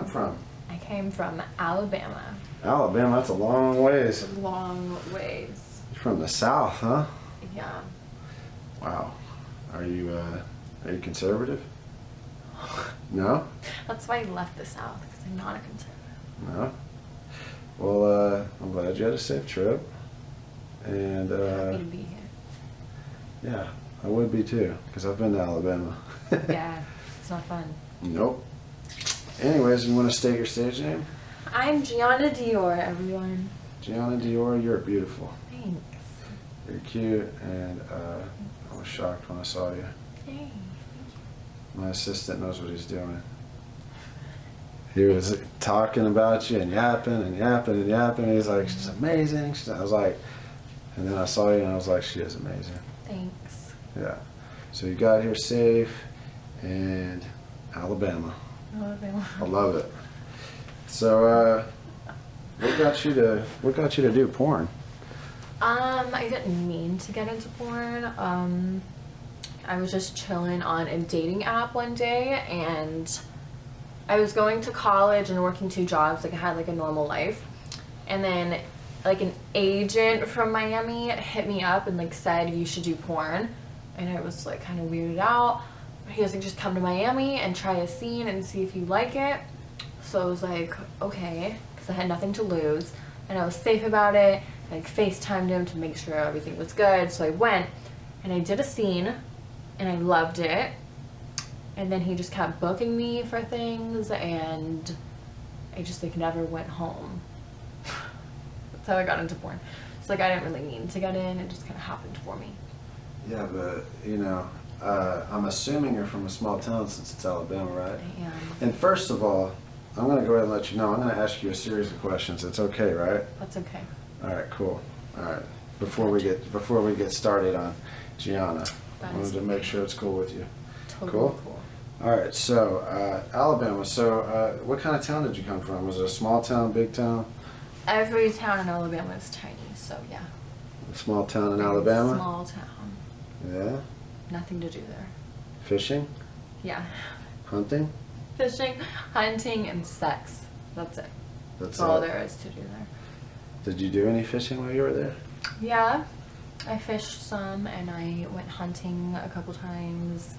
from? I came from Alabama. Alabama, that's a long ways. Long ways. You're from the South, huh? Yeah. Wow. Are you conservative? No? That's why I left the South, because I'm not a conservative. No? Well, I'm glad you had a safe trip. And, Happy to be here. yeah, I would be too, because I've been to Alabama. Yeah, it's not fun. Nope. Anyways, you want to state your stage name? I'm Gianna Dior, everyone. Gianna Dior, you're beautiful. Thanks. You're cute, and I was shocked when I saw you. Hey. My assistant knows what he's doing. He was talking about you and yapping and yapping and yapping. He's like, she's amazing. I was like, and then I saw you and I was like, she is amazing. Thanks. Yeah. So you got here safe, and Alabama. Alabama. I love it. So, what got you to do porn? I didn't mean to get into porn. I was just chilling on a dating app one day, and I was going to college and working 2 jobs. Like, I had like a normal life, and then like an agent from Miami hit me up and like said you should do porn, and I was like kind of weirded out. He was like, just come to Miami and try a scene and see if you like it. So I was like, okay, because I had nothing to lose and I was safe about it. I like FaceTimed him to make sure everything was good. So I went and I did a scene and I loved it. And then he just kept booking me for things, and I just like never went home. That's how I got into porn. It's like I didn't really mean to get in, it just kind of happened for me. Yeah, but you know, I'm assuming you're from a small town since it's Alabama, right? I am. And first of all, I'm going to go ahead and let you know, I'm going to ask you a series of questions. It's okay, right? That's okay. All right, cool. All right. Before we get started on Gianna, I wanted to make sure it's cool with you. Totally cool. All right, so Alabama. So what kind of town did you come from? Was it a small town, big town? Every town in Alabama is tiny, so yeah. A small town in Alabama? Small town. Yeah. Nothing to do there. Fishing? Yeah. Hunting? Fishing, hunting, and sex. That's it. That's all there is to do there. Did you do any fishing while you were there? Yeah. I fished some, and I went hunting a couple times.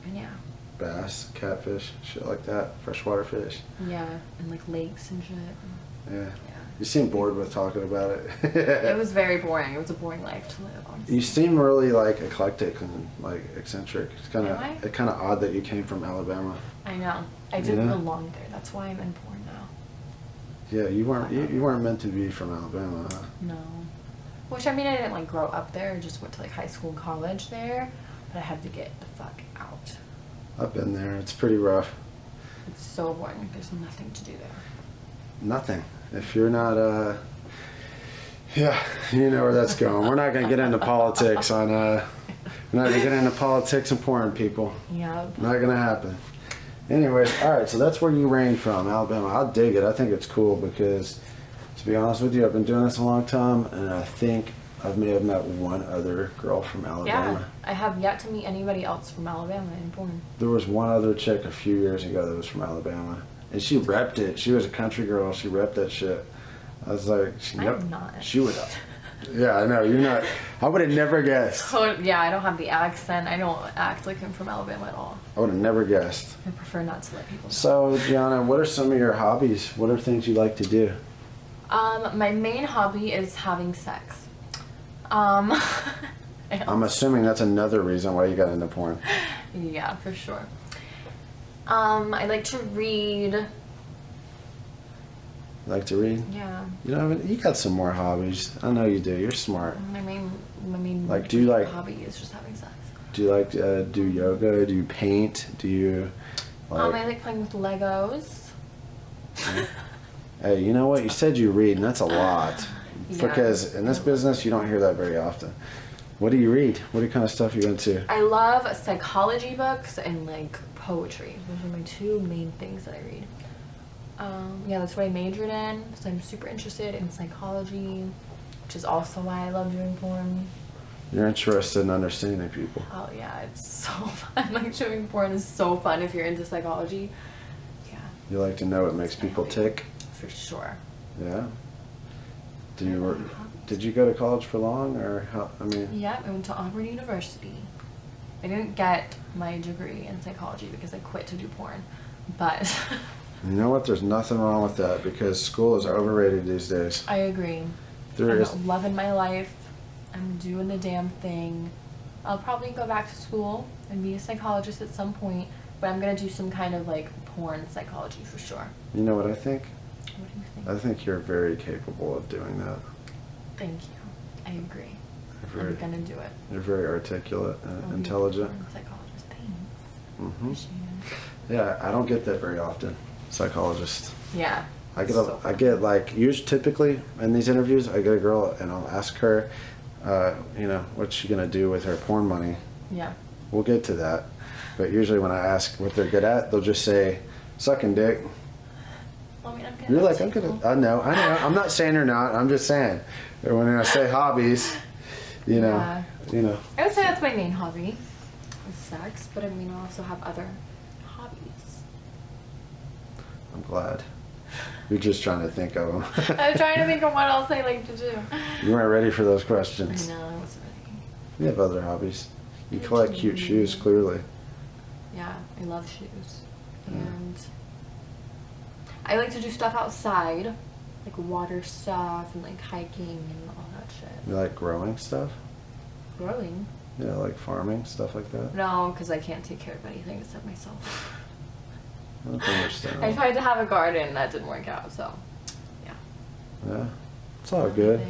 And yeah. Bass, catfish, shit like that, freshwater fish. Yeah, and like lakes and shit. Yeah. You seem bored with talking about it. It was very boring. It was a boring life to live, honestly. You seem really like eclectic and like eccentric. It's kind of odd that you came from Alabama. I know. I didn't belong there. That's why I'm in porn now. Yeah, you weren't meant to be from Alabama, huh? No. Which, I mean, I didn't like grow up there. I just went to like high school and college there, but I had to get the fuck out. I've been there. It's pretty rough. It's so boring. There's nothing to do there. Nothing. If you're not, yeah, you know where that's going. We're not going to get into politics on, we're not going to get into politics and porn, people. Yeah. Not going to happen. Anyways, all right, so that's where you range from, Alabama. I'll dig it. I think it's cool because, to be honest with you, I've been doing this a long time, and I think I may have met one other girl from Alabama. Yeah, I have yet to meet anybody else from Alabama in porn. There was one other chick a few years ago that was from Alabama. And she repped it. She was a country girl. She repped that shit. I was like, I'm not. She would. Yeah, I know. You're not. I would have never guessed. Yeah, I don't have the accent. I don't act like I'm from Alabama at all. I would have never guessed. I prefer not to let people know. So, Gianna, what are some of your hobbies? What are things you like to do? My main hobby is having sex. I'm assuming that's another reason why you got into porn. Yeah, for sure. I like to read. You like to read? Yeah. You got some more hobbies. I know you do. You're smart. My main like, do you like hobby is just having sex. Do you like do yoga? Do you paint? Do you like I like playing with Legos. Hey, you know what? You said you read, and that's a lot. Yeah, because in this business, you don't hear that very often. What do you read? What kind of stuff are you into? I love psychology books and like poetry. Those are my 2 main things that I read. Yeah, that's what I majored in. So I'm super interested in psychology, which is also why I love doing porn. You're interested in understanding people. Oh yeah, it's so fun. Like doing porn is so fun if you're into psychology. Yeah. You like to know what makes people tick? For sure. Yeah. Did you go to college for long, or how? I mean. Yeah, I went to Auburn University. I didn't get my degree in psychology because I quit to do porn, but. You know what? There's nothing wrong with that because school is overrated these days. I agree. I'm loving my life. I'm doing the damn thing. I'll probably go back to school and be a psychologist at some point, but I'm gonna do some kind of like porn psychology for sure. You know what I think? What do you think? I think you're very capable of doing that. Thank you. I agree. Very, I'm gonna do it. You're very articulate and I'll intelligent. Be a porn psychologist. Thanks. Mm-hmm. Appreciate it. Yeah, I don't get that very often. Psychologist. Yeah. I get like usually typically in these interviews I get a girl and I'll ask her, what's she gonna do with her porn money. Yeah. We'll get to that, but usually when I ask what they're good at, they'll just say sucking dick. Well, I mean, You're like, I'm gonna. I know. I'm not saying you're not. I'm just saying. When I say hobbies, Yeah. I would say that's my main hobby, is sex. But I mean, I also have other hobbies. I'm glad. You're just trying to think of them. I'm trying to think of what else I like to do. You weren't ready for those I questions. know, I wasn't ready. You have other hobbies. You collect cute shoes, clearly. Yeah, I love shoes. And I like to do stuff outside, like water stuff and like hiking and all that shit. You like growing stuff? Growing? Yeah, like farming, stuff like that? No, because I can't take care of anything except myself. That's understandable. I tried to have a garden, that didn't work out, so yeah. Yeah, it's all good.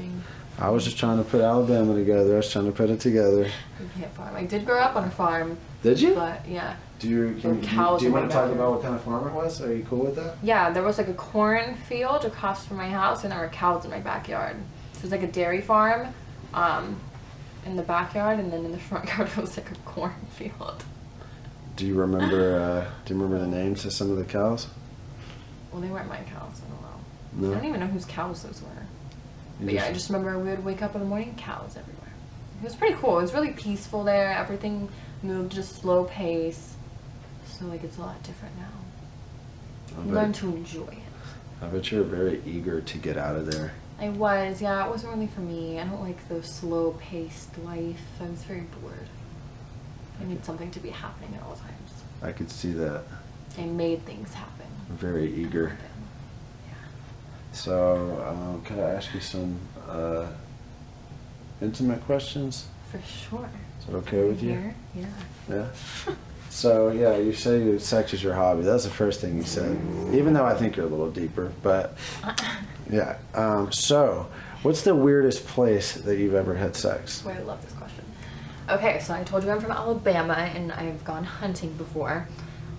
I was just trying to put Alabama together. I was trying to put it together. You can't farm. I did grow up on a farm. Did you? But yeah. Do you want to talk about what kind of farm it was? Are you cool with that? Yeah, there was like a cornfield across from my house, and there were cows in my backyard. So it was like a dairy farm, in the backyard, and then in the front yard it was like a cornfield. Do you remember? The names of some of the cows? Well, they weren't my cows. I don't know. No. I don't even know whose cows those were. But yeah, I just remember we would wake up in the morning, cows everywhere. It was pretty cool. It was really peaceful there. Everything moved at a slow pace. So like it's a lot different now. You learn to enjoy it. I bet you're very eager to get out of there. I was, yeah. It wasn't really for me. I don't like the slow-paced life. I was very bored. I need something to be happening at all times. I could see that. I made things happen. Very eager. Yeah. So, could I ask you some intimate questions? For sure. Is that okay with you? Here? Yeah. Yeah. So yeah, you say sex is your hobby. That's the first thing you said. Even though I think you're a little deeper, but yeah. So, what's the weirdest place that you've ever had sex? Wait, I love this question. Okay, so I told you I'm from Alabama and I've gone hunting before.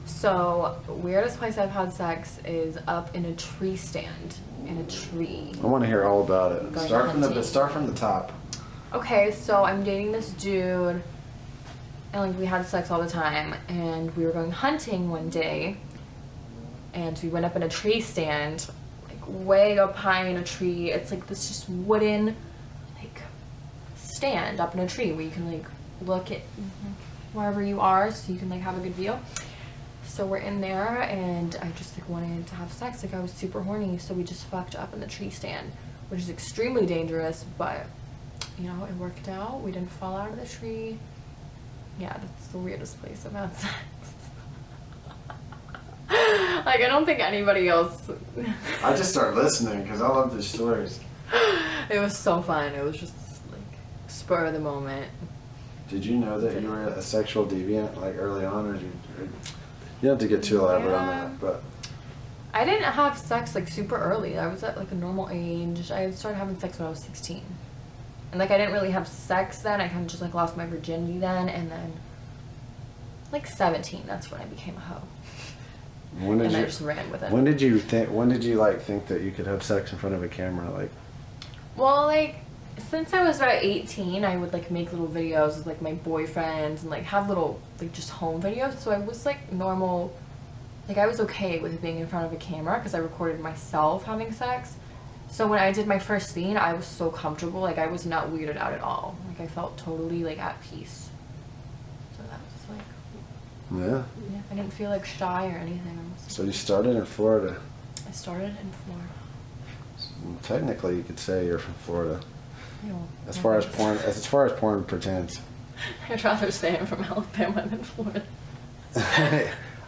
So, weirdest place I've had sex is up in a tree stand in a tree. I want to hear all about it. Start from the top. Okay, so I'm dating this dude, and like we had sex all the time, and we were going hunting one day, and we went up in a tree stand, like way up high in a tree. It's like this just wooden, like, stand up in a tree where you can like look at wherever you are, so you can like have a good view. So we're in there, and I just like wanted to have sex. Like I was super horny, so we just fucked up in the tree stand, which is extremely dangerous, but you know, it worked out. We didn't fall out of the tree. Yeah, that's the weirdest place I've had sex. Like, I don't think anybody else... I just started listening because I love these stories. It was so fun. It was just, like, spur of the moment. Did you know that you were a sexual deviant, like, early on, or you don't have to get too elaborate on that, but... I didn't have sex, like, super early. I was at, like, a normal age. I started having sex when I was 16. And, like, I didn't really have sex then. I kind of just, like, lost my virginity then. And then, like, 17, that's when I became a hoe. I just ran with it. When did you, like, think that you could have sex in front of a camera? Like, well, like, since I was about 18, I would, like, make little videos with, like, my boyfriends and, like, have little, like, just home videos. So I was, like, normal. Like, I was okay with being in front of a camera because I recorded myself having sex. So when I did my first scene, I was so comfortable. Like, I was not weirded out at all. Like, I felt totally, like, at peace. So that was, like, Yeah. Yeah, I didn't feel like shy or anything. So you started in Florida. I started in Florida. Well, technically, you could say you're from Florida. Ew. As far as porn pertains. I'd rather say I'm from Alabama than Florida.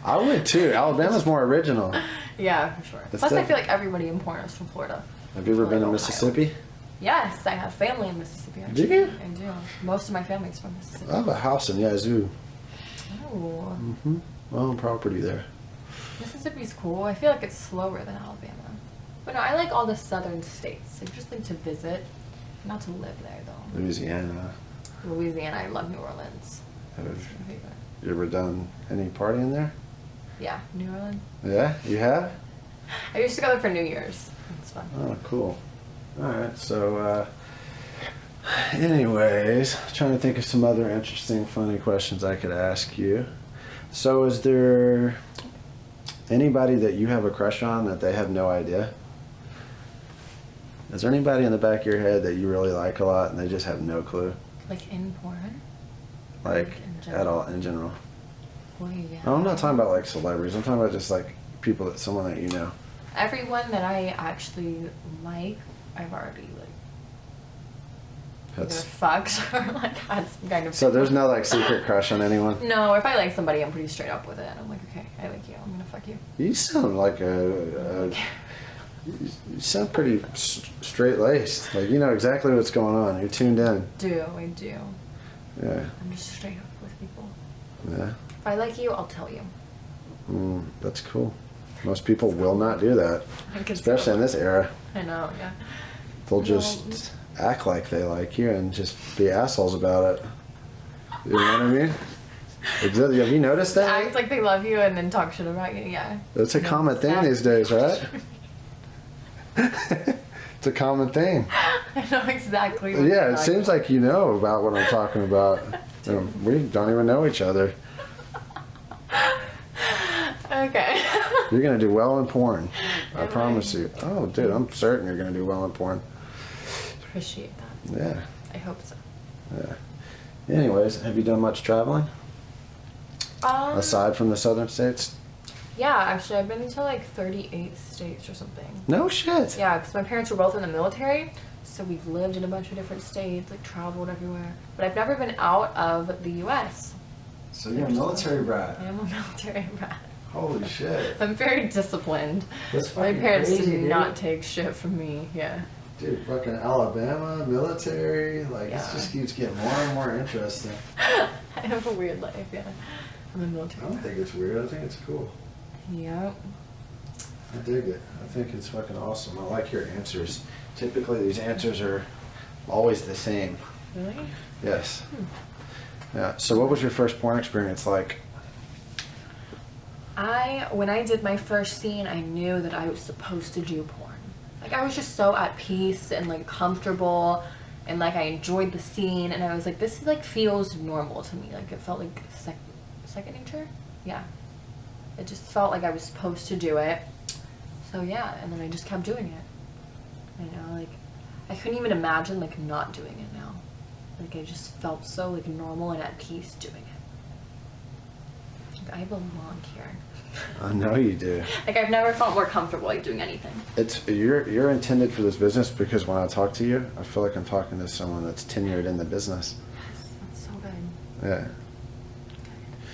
I would too. Alabama's more original. Yeah, for sure. Plus, I feel like everybody in porn is from Florida. Have you ever been to Mississippi? Yes, I have family in Mississippi. Do you? I do. Most of my family's from Mississippi. I have a house in Yazoo. Oh. Mm-hmm. I own property there. Mississippi's cool. I feel like it's slower than Alabama. But no, I like all the southern states. I just like to visit, not to live there though. Louisiana. Louisiana, I love New Orleans. You ever done any partying there? Yeah, New Orleans. Yeah, you have? I used to go there for New Year's. It's fun. Oh, cool. Alright, so anyways, trying to think of some other interesting, funny questions I could ask you. So is there anybody that you have a crush on that they have no idea? Is there anybody in the back of your head that you really like a lot and they just have no clue? Like in porn? Like in at all, in general? Well, yeah. No, I'm not talking about like celebrities. I'm talking about just like people that someone that you know. Everyone that I actually like, I've already like either fucked or like had some kind of. So there's no like secret crush on anyone? No, if I like somebody, I'm pretty straight up with it. I'm like, okay, I like you. I'm gonna fuck you. You sound like you sound pretty straight-laced. Like you know exactly what's going on. You're tuned in. I do. Yeah. I'm just straight up with people. Yeah. If I like you, I'll tell you. That's cool. Most people will not do that, especially in this era. I know, yeah. They'll just act like they like you and just be assholes about it. You know what I mean? Have you noticed that? Act like they love you and then talk shit about you, yeah. That's a common thing these days, right? It's a common thing. I know exactly. Yeah, it seems like you know about what I'm talking about. We don't even know each other. Okay. You're gonna do well in porn. I promise you. Oh, dude, I'm certain you're gonna do well in porn. Appreciate that. Yeah. I hope so. Yeah. Anyways, have you done much traveling? Aside from the southern states? Yeah, actually, I've been to like 38 states or something. No shit. Yeah, because my parents were both in the military, so we've lived in a bunch of different states, like traveled everywhere. But I've never been out of the U.S. So you're a military brat. I am a military brat. Holy shit. I'm very disciplined. That's My fucking parents crazy, did dude. not take shit from me. Yeah. Dude, fucking Alabama, military, like Yeah. it just keeps getting more and more interesting. I have a weird life, yeah. I'm a I military don't brat. think it's weird, I think it's cool. Yep. I dig it. I think it's fucking awesome. I like your answers. Typically these answers are always the same. Really? Yes. Yeah. So what was your first porn experience like? When I did my first scene, I knew that I was supposed to do porn. Like, I was just so at peace and, like, comfortable, and, like, I enjoyed the scene, and I was like, this, like, feels normal to me. Like, it felt like second nature? Yeah. It just felt like I was supposed to do it. So, yeah, and then I just kept doing it. You know, like, I couldn't even imagine, like, not doing it now. Like, I just felt so, like, normal and at peace doing it. Like, I belong here. I know you do. Like, I've never felt more comfortable, like, doing anything. You're intended for this business because when I talk to you, I feel like I'm talking to someone that's tenured in the business. Yes, that's so good. Yeah.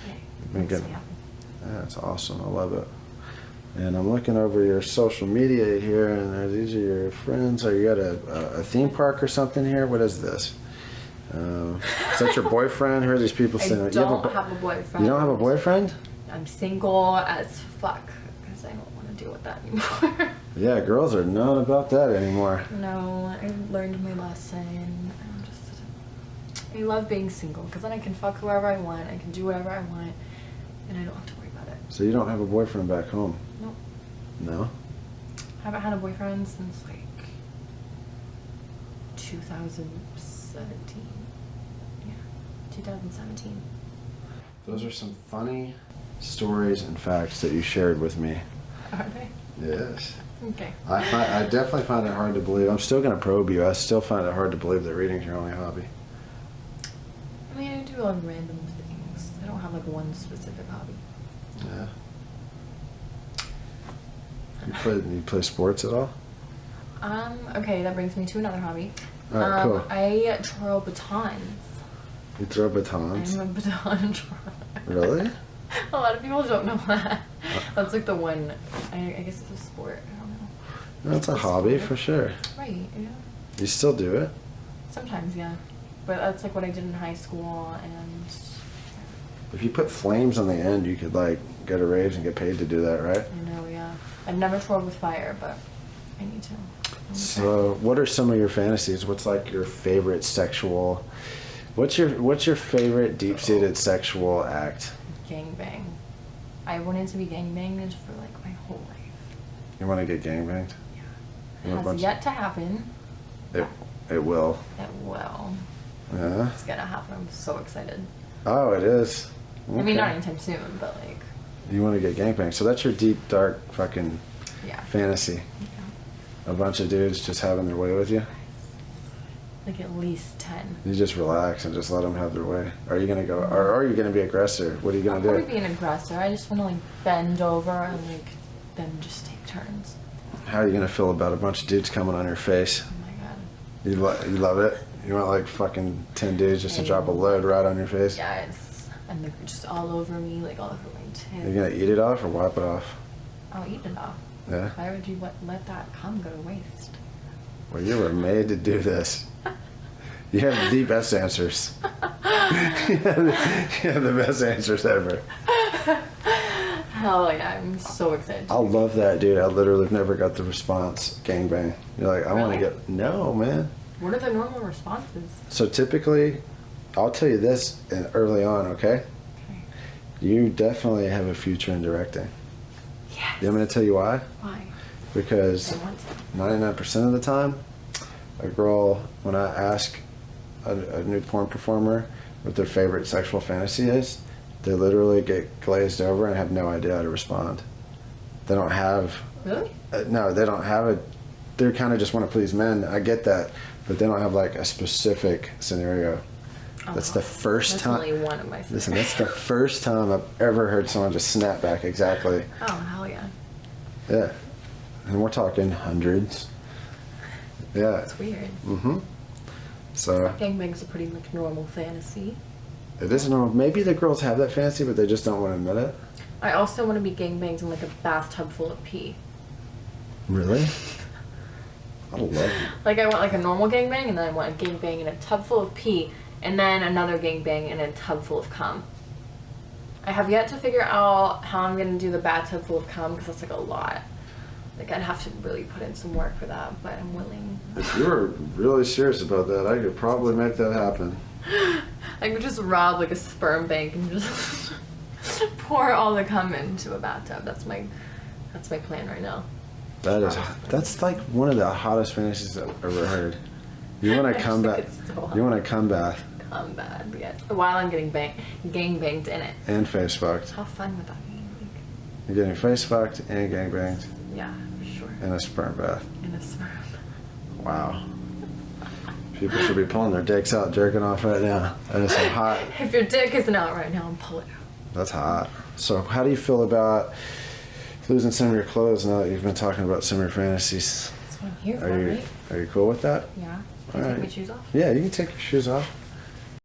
Yay. Been Makes good. me happy. Yeah, it's awesome. I love it. And I'm looking over your social media here, and these are your friends. Are you at a theme park or something here? What is this? Is that your boyfriend? Who are these people sitting? I don't have a boyfriend. You don't have a boyfriend? I'm single as fuck because I don't want to deal with that anymore. Yeah, girls are not about that anymore. No, I learned my lesson. I love being single because then I can fuck whoever I want. I can do whatever I want, and I don't have to worry about it. So you don't have a boyfriend back home? Nope. No? I haven't had a boyfriend since like 2017. Yeah, 2017. Those are some funny stories and facts that you shared with me. Are they? Yes. Okay. I definitely find it hard to believe. I'm still going to probe you. I still find it hard to believe that reading's your only hobby. I mean, I do a lot of random things. I don't have like one specific hobby. Yeah. You play sports at all? Okay, that brings me to another hobby. All right, cool. I throw batons. You throw batons? I'm a baton thrower. Really? A lot of people don't know that. That's like the one, I guess it's a sport, I don't know. No, it's a hobby for sure. Right, yeah. You still do it? Sometimes, yeah. But that's like what I did in high school, and If you put flames on the end, you could like get a raise and get paid to do that, right? I know, yeah. I've never twirled with fire, but I need to. So, what are some of your fantasies? What's like your favorite sexual? What's your favorite deep-seated sexual act? Gangbang. I wanted to be gangbanged for like my whole life. You want to get gangbanged? Yeah. It has yet to happen. It will. It will. Yeah. It's gonna happen. I'm so excited. Oh, it is. Okay. I mean, not anytime soon, but like. You want to get gangbanged. So that's your deep, dark fucking fantasy. Yeah. A bunch of dudes just having their way with you? Like at least 10. You just relax and just let them have their way. Are you gonna go, or are you gonna be aggressor? What are you gonna do? I'll probably be an aggressor. I just want to like bend over and like then just take turns. How are you gonna feel about a bunch of dudes coming on your face? Oh my god. You love it? You want like fucking 10 dudes just to drop a load right on your face? Yes. And they're just all over me, like all over my tits. Are you gonna eat it off or wipe it off? I'll eat it off. Yeah? Why would you let that cum go to waste? Well, you were made to do this. You have the best answers. You have the best answers ever. Hell yeah, I'm so excited. I love that, dude. I literally never got the response, gangbang. You're like, I want to get, no, man. What are the normal responses? So typically, I'll tell you this early on, okay? Okay. You definitely have a future in directing. Yes. You want me to tell you why? Why? Because I want to. 99% of the time, a girl, when I ask a new porn performer what their favorite sexual fantasy is, they literally get glazed over and have no idea how to respond. They don't have... Really? No, they don't have it. They kind of just want to please men. I get that. But they don't have like a specific scenario. That's the first time. That's only one of my scenarios. Listen, that's the first time I've ever heard someone just snap back exactly. Oh, hell yeah. Yeah. And we're talking hundreds. Yeah. It's weird. Mm-hmm. So Gangbang's a pretty like normal fantasy. it is normal. Maybe the girls have that fantasy, but they just don't want to admit it. I also want to be gangbanged in like a bathtub full of pee. Really? I love it. Like I want like a normal gangbang, and then I want a gangbang in a tub full of pee, and then another gangbang in a tub full of cum. I have yet to figure out how I'm gonna do the bathtub full of cum because that's like a lot. Like I'd have to really put in some work for that, but I'm willing. If you were really serious about that, I could probably make that happen. I could just rob like a sperm bank and just pour all the cum into a bathtub. That's my plan right now. That's like one of the hottest fantasies I've ever heard. You want to come back. You want to come back. Come back, yes. While I'm getting gang banged in it. And face fucked. How fun would that be? You're getting face fucked and gang banged. Yeah, for sure. In a sperm bath. In a sperm. Wow. People should be pulling their dicks out, jerking off right now. That is so hot. If your dick isn't out right now, pull it out. That's hot. So how do you feel about losing some of your clothes now that you've been talking about some of your fantasies? That's what I'm here for, right? Are you cool with that? Yeah. All Can I take right. my shoes off? Yeah, you can take your shoes off.